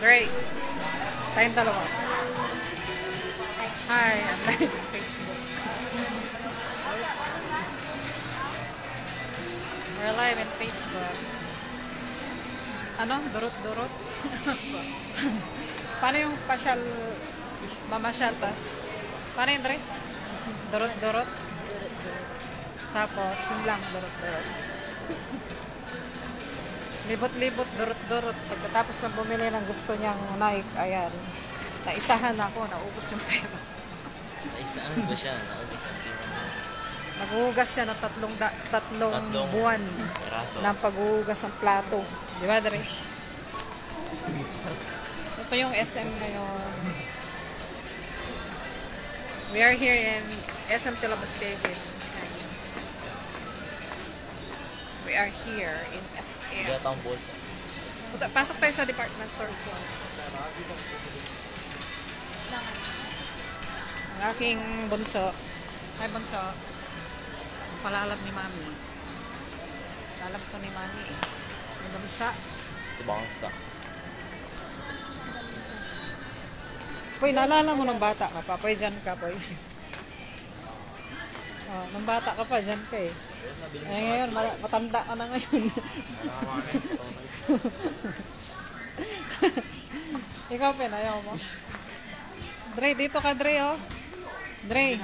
Great. Tayong dalawa. Hi, I'm live on Facebook. We're live in Facebook. Ano? Durot-durot? Paano yung pasyal, mamasyal, tas? Paano yun, Dre? Durot-durot? Tapos, yun lang, durot-durot. Libot-libot, durot-durot. Pagkatapos na bumili ng gusto niyang Nike, ayan. Naisahan ako, naubos yung pera. Naisahan ba siya? Naubos ang pera mo. Naghuhugas siya ng tatlong buwan peraso ng paghuhugas ng plato. Di ba, Dre? Ito yung SM ngayon. We are here in SM Tilabastegue. We are here in SM. Hindi ang bolt. Pasok tayo sa department store ko. Ang aking bunso. Hi, bunso. Pala alam ni Mami. Alam ko ni Mami eh. May bunsa. Sa bangsa. Poy, naalala mo ng bata ka pa? Poy, dyan ka, Poy. Oh, nung bata ka pa, dyan ka eh. Eh ngayon, matanda ka na ngayon. Ikaw, Pen, ayaw mo. Dre, dito ka, Dre, oh. Dre.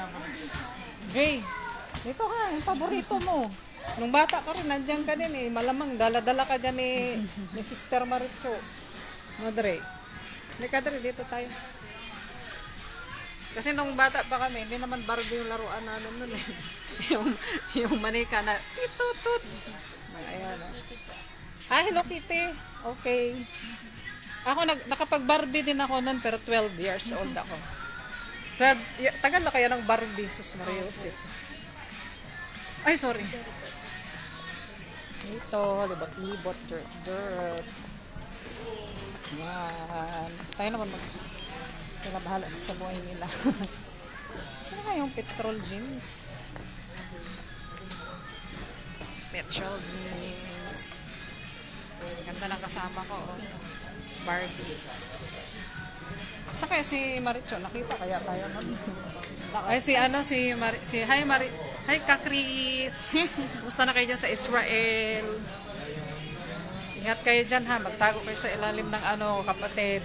Dre. Dito ka, yung paborito mo. Nung bata ka rin, nandiyan ka din eh. Malamang, dala-dala ka dyan ni Sister Maricho. No, Dre. Halika, Dre, dito tayo. Kasi nung bata pa kami, hindi naman Barbie yung laruan namin nun eh. yung manika na titutut. Ayan. Ah, Hello Kitty. Okay. Ako nakapag-Barbie din ako nun pero 12 years old ako. 12, tagal na kaya ng Barbie, sus Mariosip. Ay, sorry. Ito, libot-libot, dirt. Yan. Tayo naman sila bahala sa buhay nila. Saan nga yung petrol jeans? Petrol jeans. Ganda ng kasama ko. Oh. Barbie. Saka si Maricho, nakita kaya tayo nun. Ay si ano, hi Kakris. Kumusta na kayo dyan sa Israel? Ingat kayo dyan ha, magtago kayo sa ilalim ng ano, kapatid.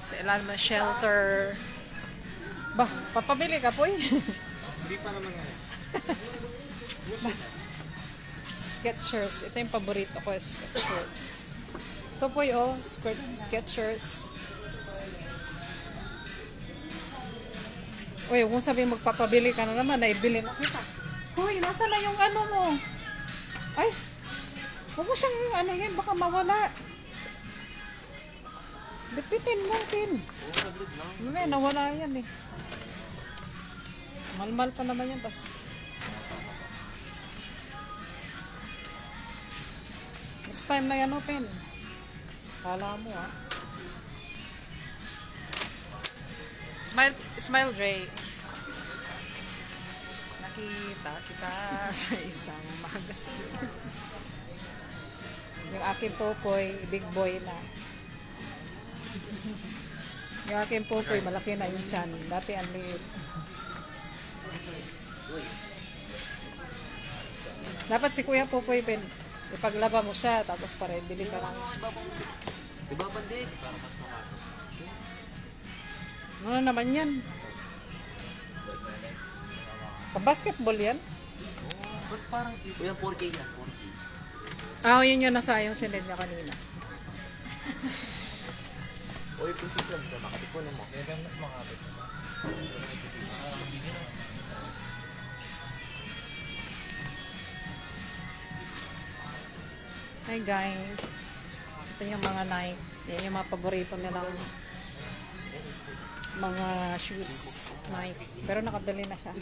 Sa ilalim ng shelter. Bah, papabili ka po eh. Hindi pa naman nga. Skechers. Ito yung paborito ko, Skechers. Ito po yung Skechers. Uy, kung sabihin magpapabili ka na naman, naibili na kita. Uy, nasa na yung ano mo? Ay, huwag mo siyang ano yan, baka mawala. Bipitin mo, Pin. Mamaya, nawala yan eh. Malmal pa naman yan, tas. Next time na yan, Pin. Kala mo, ah. Smile, Dre. Nakita kita sa isang magazine. Yung aking popoy, big boy na. Yung aking popoy, malaki na yung tiyan. Dati ang liit. Dapat si Kuya Popoy, ipaglaba mo siya, tapos para bili ka lang. Diba bandig? Ano naman yan? Pa-basketball yan? Ba't parang yung 4K yan? 4K. Ah, yun yung nasa yung sinend niya kanina. O yung position ka, makatipunin mo. Kaya mas makapit. Hi guys. Ito yung mga Nike. Yan yung mga paborito nilang mga shoes. Nike. Pero nakabili na siya.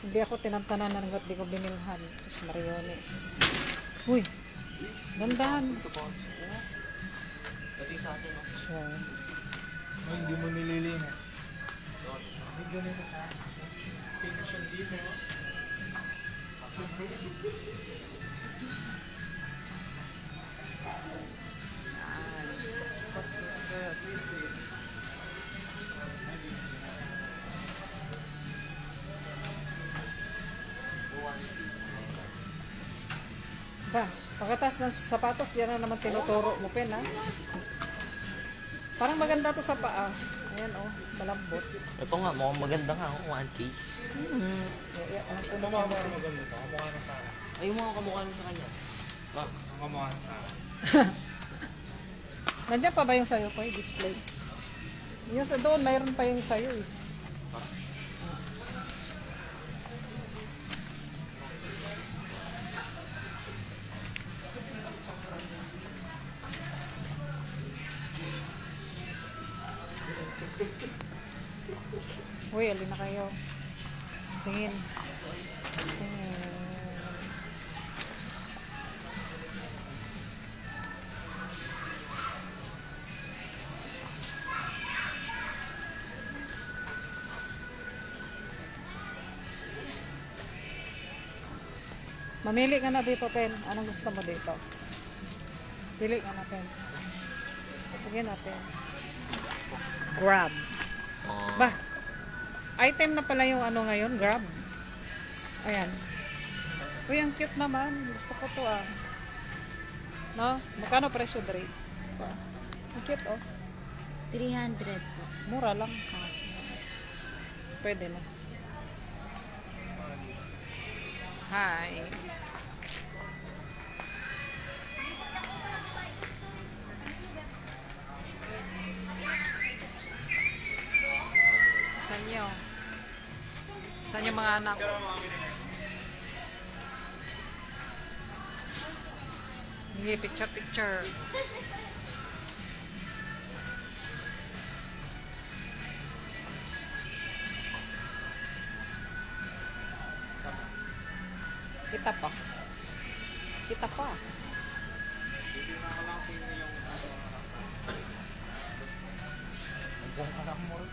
Hindi ako tinantanan na hanggat di ko binilhan. Sus Mariones. Uy. Dandan. Pati sa atin, no? Sure. No, hindi mo nililinis. Hindi ganito siya. Finish yung dito. Pagkatas ng sapatos, yan na naman tinuturo mo, Pen, ha? Parang maganda to sa paa. Ayan, oh, malambot. Ito nga, mukhang maganda nga, oh, 1K. Kung mamama na maganda to, kamukha na sa akin. Ay, yung mga kamukha mo sa kanya. Ba? Ang kamukha na sa akin. Nandiyan pa ba yung sayo pa, yung display? Yung sa doon, mayroon pa yung sayo, eh. Uy, alin na kayo. Tingin. Tingin. Mamili ka na dito, Pen. Anong gusto mo dito? Pili ka na, Pen. Sige natin. Grab. Oh. Ba? Item na pala yung ano ngayon, Grab. Ayan. Uy, ang cute naman. Gusto ko to, ah. No? Magkano presyo, Dre? Ang cute, oh. 300 po. Mura lang. Pwede na. Hi. Saan nyo? Saan yung mga anak? Hindi, picture. Kita pa. Kita pa. Ang anak mo rin.